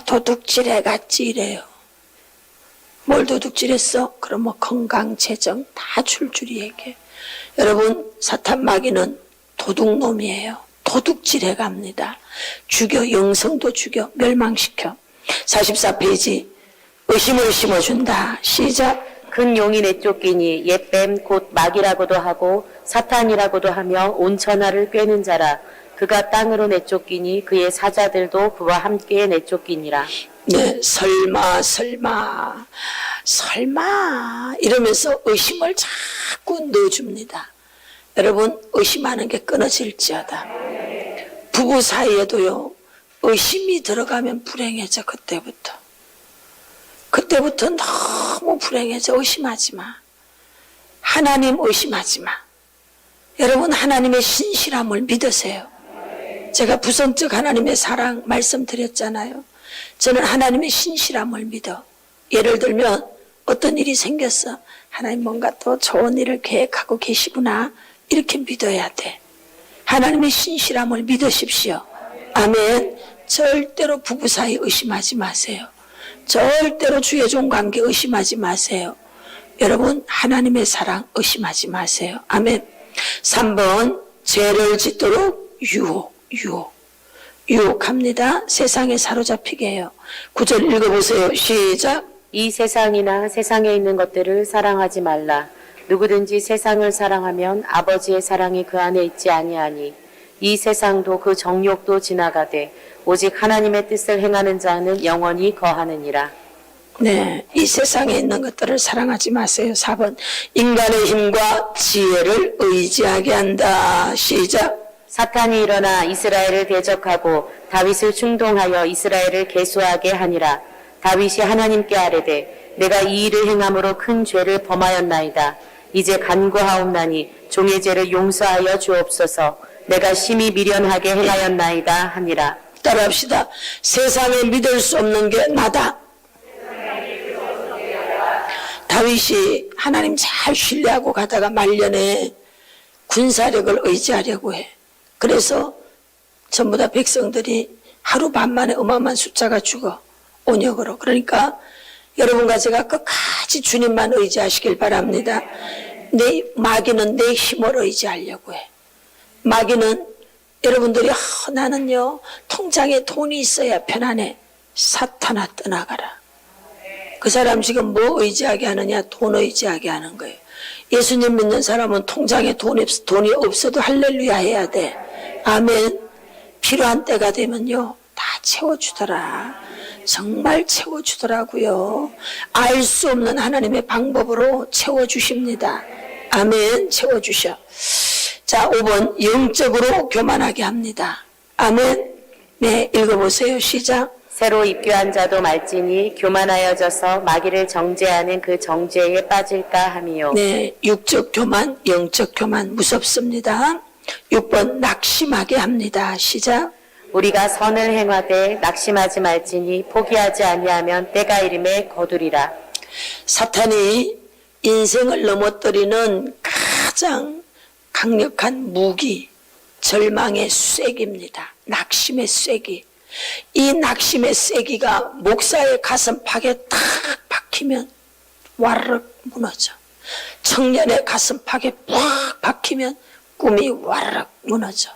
도둑질해갔지 이래요. 뭘 도둑질했어? 그럼 뭐 건강, 재정 다 줄줄이 얘기해. 여러분 사탄 마귀는 도둑놈이에요. 도둑질해 갑니다. 죽여, 영성도 죽여, 멸망시켜. 44페이지 의심을 심어준다. 시작. 큰 용이 내쫓기니 옛뱀 곧 마귀라고도 하고 사탄이라고도 하며 온 천하를 꿰는 자라. 그가 땅으로 내쫓기니 그의 사자들도 그와 함께 내쫓기니라. 네, 설마 이러면서 의심을 자꾸 넣어줍니다. 여러분 의심하는 게 끊어질지어다. 부부 사이에도요 의심이 들어가면 불행해져. 그때부터 너무 불행해져. 의심하지 마. 하나님 의심하지 마. 여러분 하나님의 신실함을 믿으세요. 제가 부선적 하나님의 사랑 말씀드렸잖아요. 저는 하나님의 신실함을 믿어. 예를 들면 어떤 일이 생겼어. 하나님 뭔가 또 좋은 일을 계획하고 계시구나. 이렇게 믿어야 돼. 하나님의 신실함을 믿으십시오. 아멘. 절대로 부부 사이 의심하지 마세요. 절대로 주의 종 관계 의심하지 마세요. 여러분 하나님의 사랑 의심하지 마세요. 아멘. 3번 죄를 짓도록 유혹합니다. 세상에 사로잡히게 해요. 9절 읽어보세요. 시작. 이 세상이나 세상에 있는 것들을 사랑하지 말라. 누구든지 세상을 사랑하면 아버지의 사랑이 그 안에 있지 아니하니 이 세상도 그 정욕도 지나가되 오직 하나님의 뜻을 행하는 자는 영원히 거하느니라. 네, 이 세상에 있는 것들을 사랑하지 마세요. 4번 인간의 힘과 지혜를 의지하게 한다. 시작. 사탄이 일어나 이스라엘을 대적하고 다윗을 충동하여 이스라엘을 계수하게 하니라. 다윗이 하나님께 아뢰되 내가 이 일을 행함으로 큰 죄를 범하였나이다. 이제 간구하옵나니 종의 죄를 용서하여 주옵소서. 내가 심히 미련하게 행하였나이다 하니라. 따라합시다. 세상에 믿을 수 없는 게 나다. 다윗이 하나님 잘 신뢰하고 가다가 말년에 군사력을 의지하려고 해. 그래서 전부 다 백성들이 하루 반만에 어마어마한 숫자가 죽어. 온역으로. 그러니까 여러분과 제가 끝까지 주님만 의지하시길 바랍니다. 마귀는 내 힘을 의지하려고 해. 마귀는 여러분들이 나는요 통장에 돈이 있어야 편안해. 사탄아 떠나가라. 그 사람 지금 뭐 의지하게 하느냐? 돈 의지하게 하는 거예요. 예수님 믿는 사람은 통장에 돈이 없어도 할렐루야 해야 돼. 아멘. 필요한 때가 되면요 다 채워주더라. 정말 채워주더라고요. 알 수 없는 하나님의 방법으로 채워주십니다. 아멘. 채워주셔. 자, 5번 영적으로 교만하게 합니다. 아멘. 네, 읽어보세요. 시작. 새로 입교한 자도 말지니 교만하여져서 마귀를 정죄하는 그 정죄에 빠질까 함이요. 네, 육적 교만, 영적 교만 무섭습니다. 6번 낙심하게 합니다. 시작. 우리가 선을 행하되 낙심하지 말지니 포기하지 아니하면 때가 이름에 거두리라. 사탄이 인생을 넘어뜨리는 가장 강력한 무기, 절망의 쐐기입니다. 낙심의 쐐기. 이 낙심의 쐐기가 목사의 가슴팍에 탁 박히면 와르륵 무너져. 청년의 가슴팍에 팍 박히면 꿈이 와르륵 무너져.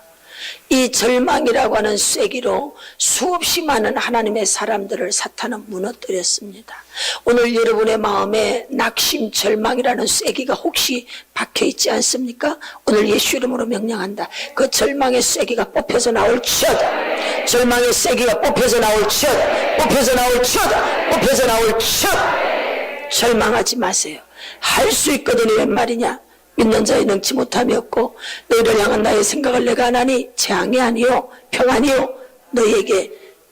이 절망이라고 하는 쐐기로 수없이 많은 하나님의 사람들을 사탄은 무너뜨렸습니다. 오늘 여러분의 마음에 낙심, 절망이라는 쐐기가 혹시 박혀있지 않습니까? 오늘 예수 이름으로 명령한다. 그 절망의 쐐기가 뽑혀서 나올지어다. 절망의 쐐기가 뽑혀서 나올지어다. 뽑혀서 나올지어다. 뽑혀서 나올지어다. 절망하지 마세요. 할 수 있거든요. 웬 말이냐? 믿는 자의 능치 못함이 없고 너희를 향한 나의 생각을 내가 안 하니 재앙이 아니요 평안이요 너희에게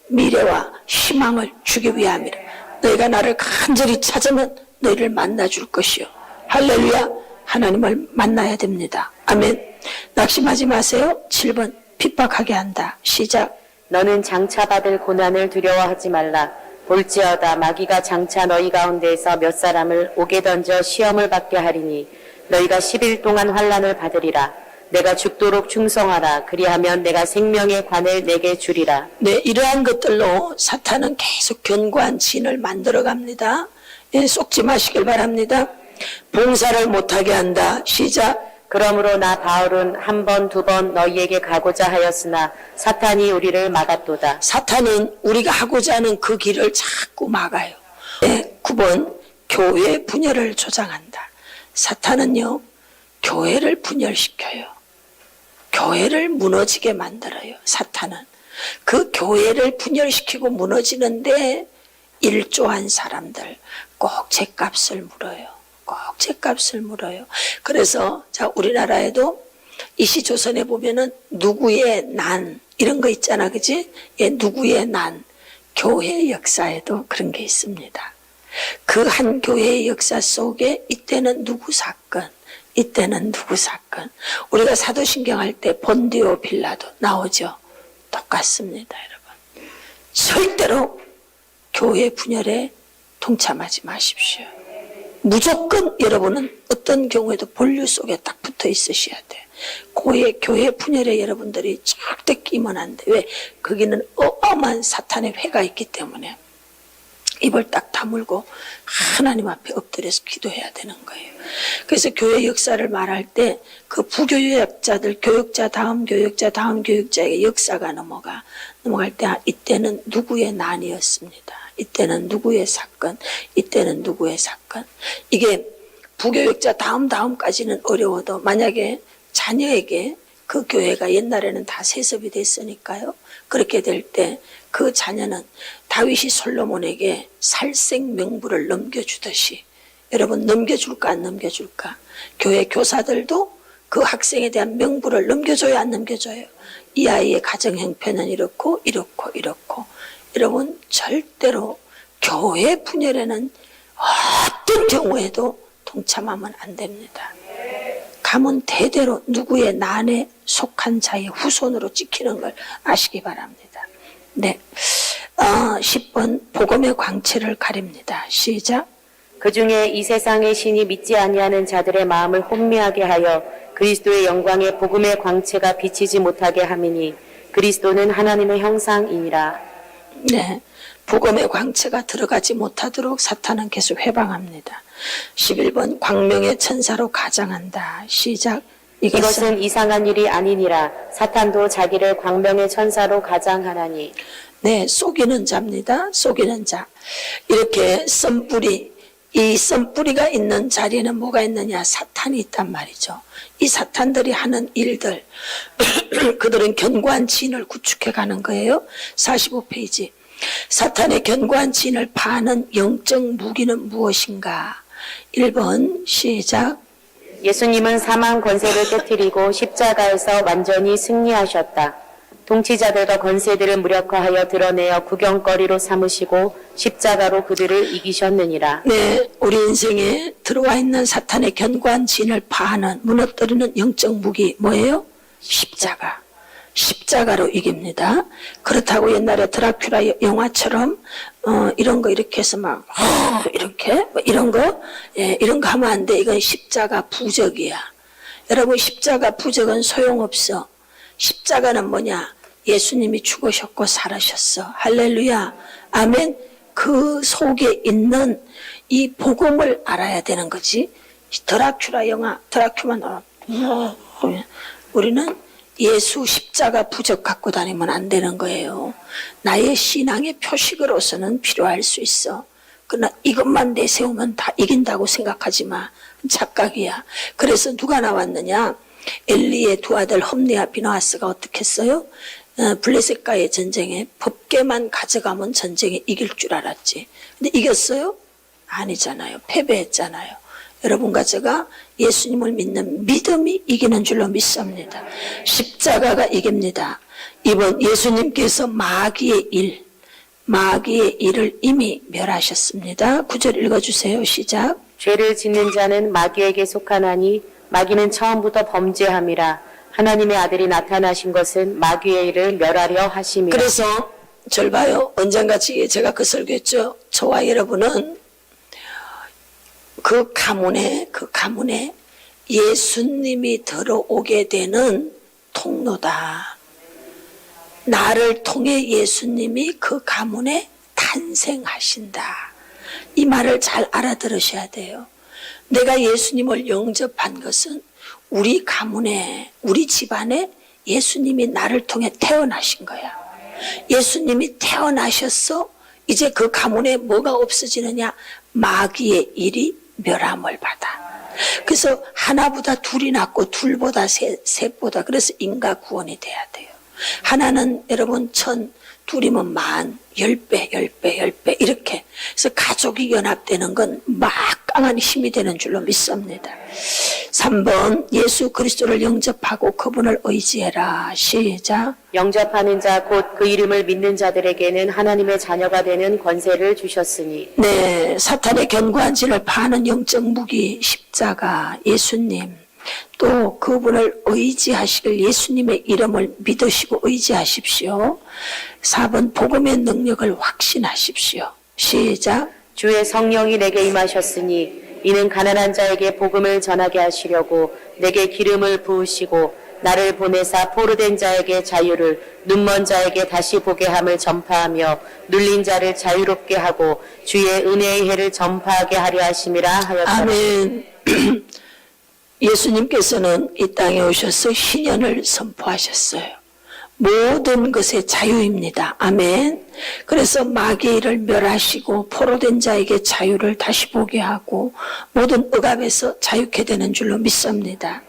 미래와 희망을 주기 위함이라. 너희가 나를 간절히 찾으면 너희를 만나줄 것이요. 할렐루야. 하나님을 만나야 됩니다. 아멘. 낙심하지 마세요. 7번 핍박하게 한다. 시작. 너는 장차 받을 고난을 두려워하지 말라. 볼지어다 마귀가 장차 너희 가운데에서 몇 사람을 옥에 던져 시험을 받게 하리니 너희가 10일 동안 환난을 받으리라. 내가 죽도록 충성하라. 그리하면 내가 생명의 관을 내게 주리라. 네, 이러한 것들로 사탄은 계속 견고한 진을 만들어 갑니다. 예, 속지 마시길 바랍니다. 봉사를 못하게 한다. 시작. 그러므로 나 바울은 한 번, 두 번 너희에게 가고자 하였으나 사탄이 우리를 막았도다. 사탄은 우리가 하고자 하는 그 길을 자꾸 막아요. 네, 9번 교회 분열을 조장한다. 사탄은요 교회를 분열시켜요. 교회를 무너지게 만들어요. 사탄은 그 교회를 분열시키고 무너지는데 일조한 사람들 꼭 죗값을 물어요. 꼭 죗값을 물어요. 그래서 자 우리나라에도 이시조선에 보면은 누구의 난 이런 거 있잖아, 그지? 예, 누구의 난. 교회 역사에도 그런 게 있습니다. 그 한 교회의 역사 속에 이때는 누구 사건, 이때는 누구 사건. 우리가 사도신경 할 때 본디오 빌라도 나오죠. 똑같습니다, 여러분. 절대로 교회 분열에 동참하지 마십시오. 무조건 여러분은 어떤 경우에도 본류 속에 딱 붙어 있으셔야 돼. 교회 분열에 여러분들이 절대 끼면 안 돼. 왜? 거기는 어마어마한 사탄의 회가 있기 때문에 입을 딱 다물고 하나님 앞에 엎드려서 기도해야 되는 거예요. 그래서 교회 역사를 말할 때 그 부교육자들, 교육자 다음 교육자 다음 교육자에게 역사가 넘어갈 때 이때는 누구의 난이었습니다. 이때는 누구의 사건, 이때는 누구의 사건. 이게 부교육자 다음까지는 어려워도 만약에 자녀에게 그 교회가 옛날에는 다 세습이 됐으니까요. 그렇게 될 때 그 자녀는 다윗이 솔로몬에게 살생 명부를 넘겨주듯이 여러분 넘겨줄까 안 넘겨줄까? 교회 교사들도 그 학생에 대한 명부를 넘겨줘요 안 넘겨줘요? 이 아이의 가정 형편은 이렇고 여러분 절대로 교회 분열에는 어떤 경우에도 동참하면 안 됩니다. 가문 대대로 누구의 난에 속한 자의 후손으로 찍히는 걸 아시기 바랍니다. 네. 10번 복음의 광채를 가립니다. 시작. 그 중에 이 세상의 신이 믿지 아니하는 자들의 마음을 혼미하게 하여 그리스도의 영광의 복음의 광채가 비치지 못하게 함이니 그리스도는 하나님의 형상이니라. 네. 복음의 광채가 들어가지 못하도록 사탄은 계속 해방합니다. 11번 광명의 천사로 가장한다. 시작. 이것은 이상한 일이 아니니라. 사탄도 자기를 광명의 천사로 가장하나니. 네, 속이는 자입니다. 속이는 자. 이렇게 썬뿌리, 이 썬뿌리가 있는 자리에는 뭐가 있느냐? 사탄이 있단 말이죠. 이 사탄들이 하는 일들, 그들은 견고한 진을 구축해 가는 거예요. 45페이지. 사탄의 견고한 진을 파는 영적 무기는 무엇인가? 1번 시작. 예수님은 사망 권세를 깨뜨리고 십자가에서 완전히 승리하셨다. 통치자들과 권세들을 무력화하여 드러내어 구경거리로 삼으시고 십자가로 그들을 이기셨느니라. 네, 우리 인생에 들어와 있는 사탄의 견고한 진을 파하는, 무너뜨리는 영적 무기 뭐예요? 십자가. 십자가로 이깁니다. 그렇다고 옛날에 드라큘라 영화처럼 이런 거 이렇게 해서 막 이렇게 이런 거 하면 안 돼. 이건 십자가 부적이야. 여러분, 십자가 부적은 소용없어. 십자가는 뭐냐? 예수님이 죽으셨고 살아셨어. 할렐루야. 아멘. 그 속에 있는 이 복음을 알아야 되는 거지. 드라큘라 영화, 드라큘라만 나와. 우리는 예수 십자가 부적 갖고 다니면 안 되는 거예요. 나의 신앙의 표식으로서는 필요할 수 있어. 그러나 이것만 내세우면 다 이긴다고 생각하지 마. 착각이야. 그래서 누가 나왔느냐? 엘리의 두 아들 홈리와 비나하스가 어떻게 했어요? 블레셋과의 전쟁에 법궤만 가져가면 전쟁에 이길 줄 알았지. 근데 이겼어요? 아니잖아요. 패배했잖아요. 여러분과 제가 예수님을 믿는 믿음이 이기는 줄로 믿습니다. 십자가가 이깁니다. 이번 예수님께서 마귀의 일을 이미 멸하셨습니다. 9절 읽어주세요. 시작. 죄를 짓는 자는 마귀에게 속하나니 마귀는 처음부터 범죄함이라. 하나님의 아들이 나타나신 것은 마귀의 일을 멸하려 하심이라. 그래서 절 봐요. 언젠가지 제가 그 설교했죠. 저와 여러분은 그 가문에 예수님이 들어오게 되는 통로다. 나를 통해 예수님이 그 가문에 탄생하신다. 이 말을 잘 알아들으셔야 돼요. 내가 예수님을 영접한 것은 우리 가문에, 우리 집안에 예수님이 나를 통해 태어나신 거야. 예수님이 태어나셨어. 이제 그 가문에 뭐가 없어지느냐? 마귀의 일이 멸함을 받아. 그래서 하나보다 둘이 낫고 둘보다 셋보다, 그래서 인과 구원이 돼야 돼요. 하나는 여러분 1000, 둘이면 10,000, 10배 이렇게. 그래서 가족이 연합되는 건 막강한 힘이 되는 줄로 믿습니다. 3번 예수 그리스도를 영접하고 그분을 의지해라. 시작. 영접하는 자 곧 그 이름을 믿는 자들에게는 하나님의 자녀가 되는 권세를 주셨으니. 네, 사탄의 견고한 진을 파는 영적 무기 십자가 예수님, 또 그분을 의지하시길 예수님의 이름을 믿으시고 의지하십시오. 4번 복음의 능력을 확신하십시오. 시작. 주의 성령이 내게 임하셨으니 이는 가난한 자에게 복음을 전하게 하시려고 내게 기름을 부으시고 나를 보내사 포로된 자에게 자유를, 눈먼 자에게 다시 보게 함을 전파하며 눌린 자를 자유롭게 하고 주의 은혜의 해를 전파하게 하려 하심이라 하였다. 아멘. 예수님께서는 이 땅에 오셔서 신년을 선포하셨어요. 모든 것의 자유입니다. 아멘. 그래서 마귀의 일을 멸하시고 포로된 자에게 자유를 다시 보게 하고 모든 억압에서 자유케 되는 줄로 믿습니다.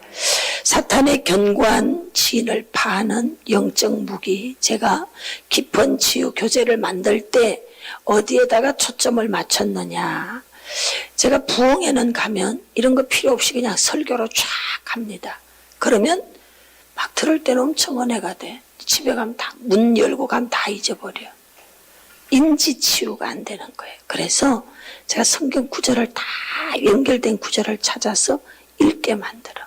사탄의 견고한 진을 파는 영적 무기, 제가 깊은 치유 교제를 만들 때 어디에다가 초점을 맞췄느냐. 제가 부흥회는 가면 이런 거 필요 없이 그냥 설교로 쫙 합니다. 그러면 막 들을 때는 엄청 은혜가 돼. 집에 가면 다, 문 열고 가면 다 잊어버려. 인지치유가 안 되는 거예요. 그래서 제가 성경 구절을 다 연결된 구절을 찾아서 읽게 만들어.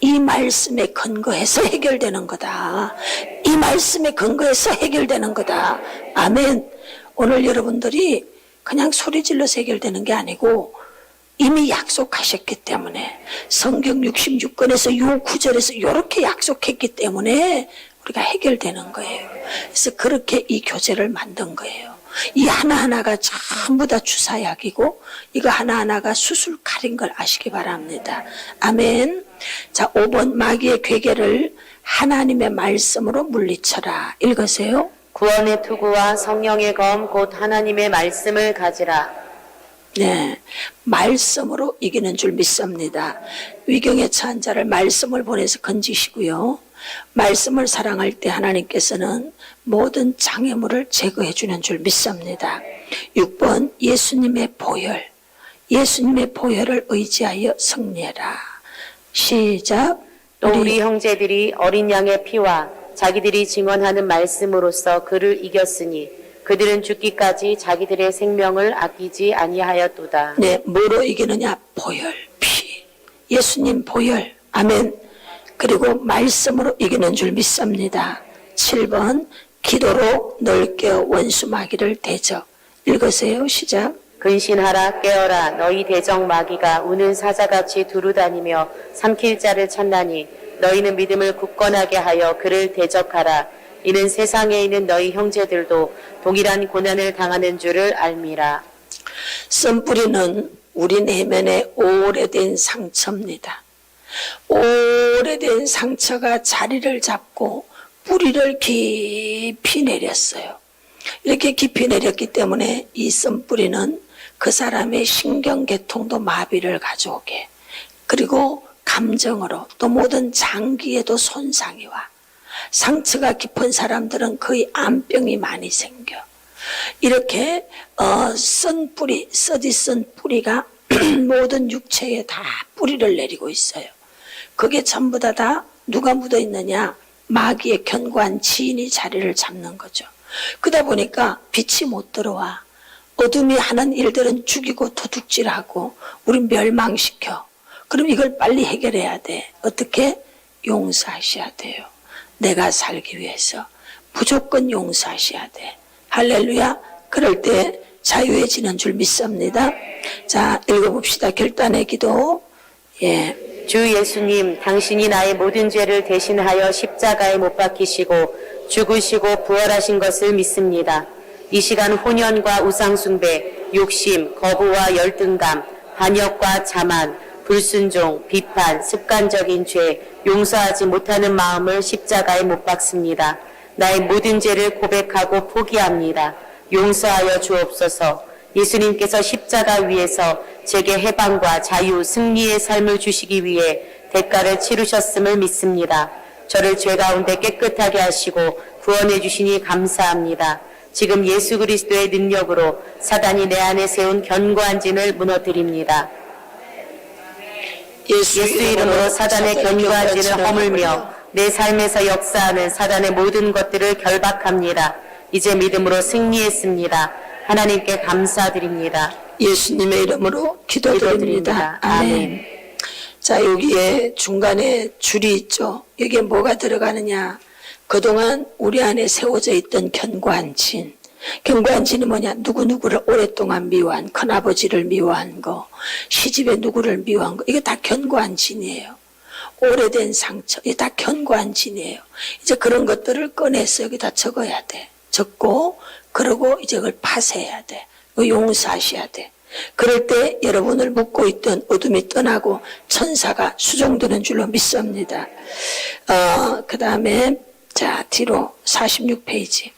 이 말씀에 근거해서 해결되는 거다. 이 말씀에 근거해서 해결되는 거다. 아멘. 오늘 여러분들이 그냥 소리 질러서 해결되는 게 아니고 이미 약속하셨기 때문에 성경 66권에서 요 구절에서 이렇게 약속했기 때문에 우리가 해결되는 거예요. 그래서 그렇게 이 교재를 만든 거예요. 이 하나하나가 전부 다 주사약이고 이거 하나하나가 수술 칼인 걸 아시기 바랍니다. 아멘. 자, 5번 마귀의 괴계를 하나님의 말씀으로 물리쳐라. 읽으세요. 구원의 투구와 성령의 검 곧 하나님의 말씀을 가지라. 네, 말씀으로 이기는 줄 믿습니다. 위경에 처한 자를 말씀을 보내서 건지시고요. 말씀을 사랑할 때 하나님께서는 모든 장애물을 제거해 주는 줄 믿습니다. 6번 예수님의 보혈. 예수님의 보혈을 의지하여 승리해라. 시작. 또 우리 형제들이 어린 양의 피와 자기들이 증언하는 말씀으로써 그를 이겼으니 그들은 죽기까지 자기들의 생명을 아끼지 아니하였도다. 네, 뭐로 이기느냐? 보혈, 피. 예수님 보혈. 아멘. 그리고 말씀으로 이기는 줄 믿습니다. 7번 기도로 넓게 원수 마귀를 대적. 읽으세요. 시작. 근신하라 깨어라 너희 대적 마귀가 우는 사자같이 두루다니며 삼킬 자를 찾나니 너희는 믿음을 굳건하게 하여 그를 대적하라. 이는 세상에 있는 너희 형제들도 동일한 고난을 당하는 줄을 알미라. 쓴뿌리는 우리 내면의 오래된 상처입니다. 오래된 상처가 자리를 잡고 뿌리를 깊이 내렸어요. 이렇게 깊이 내렸기 때문에 이 쓴뿌리는 그 사람의 신경계통도 마비를 가져오게, 그리고 감정으로 또 모든 장기에도 손상이 와. 상처가 깊은 사람들은 거의 암병이 많이 생겨. 이렇게 쓴 뿌리, 써짓쓴 뿌리가 모든 육체에 다 뿌리를 내리고 있어요. 그게 전부 다 누가 묻어 있느냐? 마귀의 견고한 지인이 자리를 잡는 거죠. 그러다 보니까 빛이 못 들어와. 어둠이 하는 일들은 죽이고 도둑질하고 우린 멸망시켜. 그럼 이걸 빨리 해결해야 돼. 어떻게? 용서하셔야 돼요. 내가 살기 위해서 무조건 용서하셔야 돼. 할렐루야. 그럴 때 자유해지는 줄 믿습니다. 자, 읽어봅시다. 결단의 기도. 예. 주 예수님, 당신이 나의 모든 죄를 대신하여 십자가에 못 박히시고 죽으시고 부활하신 것을 믿습니다. 이 시간 혼연과 우상숭배, 욕심, 거부와 열등감, 반역과 자만, 불순종, 비판, 습관적인 죄, 용서하지 못하는 마음을 십자가에 못 박습니다. 나의 모든 죄를 고백하고 포기합니다. 용서하여 주옵소서. 예수님께서 십자가 위에서 제게 해방과 자유, 승리의 삶을 주시기 위해 대가를 치르셨음을 믿습니다. 저를 죄 가운데 깨끗하게 하시고 구원해 주시니 감사합니다. 지금 예수 그리스도의 능력으로 사단이 내 안에 세운 견고한 진을 무너뜨립니다. 예수 이름으로 사단의 견고한 진을 허물며 내 삶에서 역사하는 사단의 모든 것들을 결박합니다. 이제 믿음으로 승리했습니다. 하나님께 감사드립니다. 예수님의 이름으로 기도드립니다. 아멘. 자, 여기에 중간에 줄이 있죠. 여기에 뭐가 들어가느냐? 그동안 우리 안에 세워져 있던 견고한 진. 견고한 진이 뭐냐? 누구누구를 오랫동안 미워한, 큰아버지를 미워한 거, 시집에 누구를 미워한 거, 이게 다 견고한 진이에요. 오래된 상처, 이게 다 견고한 진이에요. 이제 그런 것들을 꺼내서 여기다 적어야 돼. 적고, 그러고 이제 그걸 파쇄해야 돼. 용서하셔야 돼. 그럴 때 여러분을 묶고 있던 어둠이 떠나고 천사가 수종되는 줄로 믿습니다. 그 다음에 자, 뒤로 46페이지.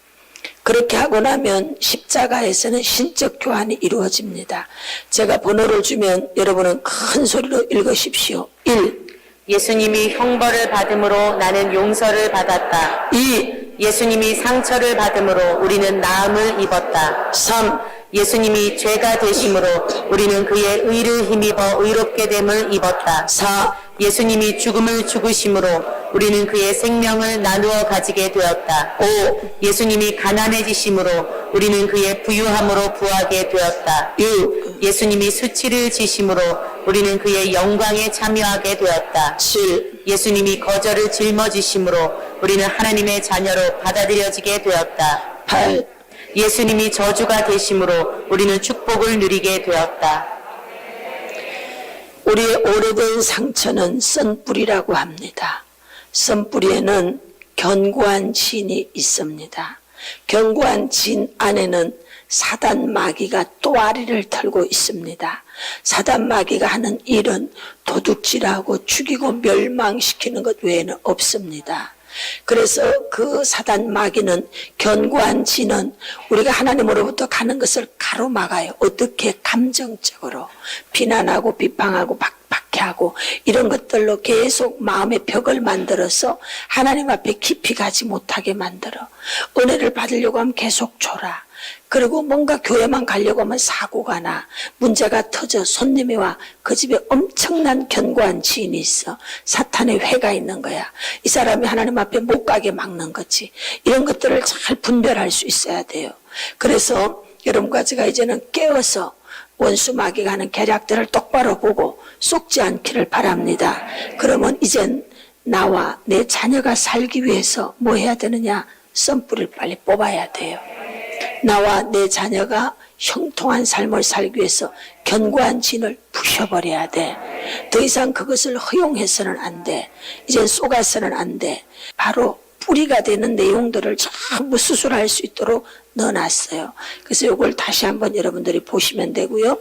그렇게 하고 나면 십자가에서는 신적 교환이 이루어집니다. 제가 번호를 주면 여러분은 큰 소리로 읽으십시오. 1. 예수님이 형벌을 받음으로 나는 용서를 받았다. 2. 예수님이 상처를 받음으로 우리는 나음을 입었다. 3. 예수님이 죄가 되심으로 우리는 그의 의를 힘입어 의롭게 됨을 입었다. 4. 예수님이 죽음을 죽으심으로 우리는 그의 생명을 나누어 가지게 되었다. 5. 예수님이 가난해지심으로 우리는 그의 부유함으로 부하게 되었다. 6. 예수님이 수치를 지심으로 우리는 그의 영광에 참여하게 되었다. 7. 예수님이 거절을 짊어지심으로 우리는 하나님의 자녀로 받아들여지게 되었다. 8. 예수님이 저주가 되심으로 우리는 축복을 누리게 되었다. 우리의 오래된 상처는 썬뿌리라고 합니다. 썬뿌리에는 견고한 진이 있습니다. 견고한 진 안에는 사단 마귀가 또아리를 털고 있습니다. 사단 마귀가 하는 일은 도둑질하고 죽이고 멸망시키는 것 외에는 없습니다. 그래서 그 사단 마귀는 견고한 진은 우리가 하나님으로부터 가는 것을 가로막아요. 어떻게? 감정적으로 비난하고 비방하고 박해하고 이런 것들로 계속 마음의 벽을 만들어서 하나님 앞에 깊이 가지 못하게 만들어. 은혜를 받으려고 하면 계속 줘라. 그리고 뭔가 교회만 가려고 하면 사고가 나, 문제가 터져, 손님이 와. 그 집에 엄청난 견고한 지인이 있어. 사탄의 회가 있는 거야. 이 사람이 하나님 앞에 못 가게 막는 거지. 이런 것들을 잘 분별할 수 있어야 돼요. 그래서 여러분과 제가 이제는 깨어서 원수 마귀가 하는 계략들을 똑바로 보고 속지 않기를 바랍니다. 그러면 이젠 나와 내 자녀가 살기 위해서 뭐 해야 되느냐? 썬뿌리를 빨리 뽑아야 돼요. 나와 내 자녀가 형통한 삶을 살기 위해서 견고한 진을 부셔버려야 돼. 더 이상 그것을 허용해서는 안 돼. 이젠 쏘가서는 안 돼. 바로 뿌리가 되는 내용들을 전부 수술할 수 있도록 넣어놨어요. 그래서 이걸 다시 한번 여러분들이 보시면 되고요.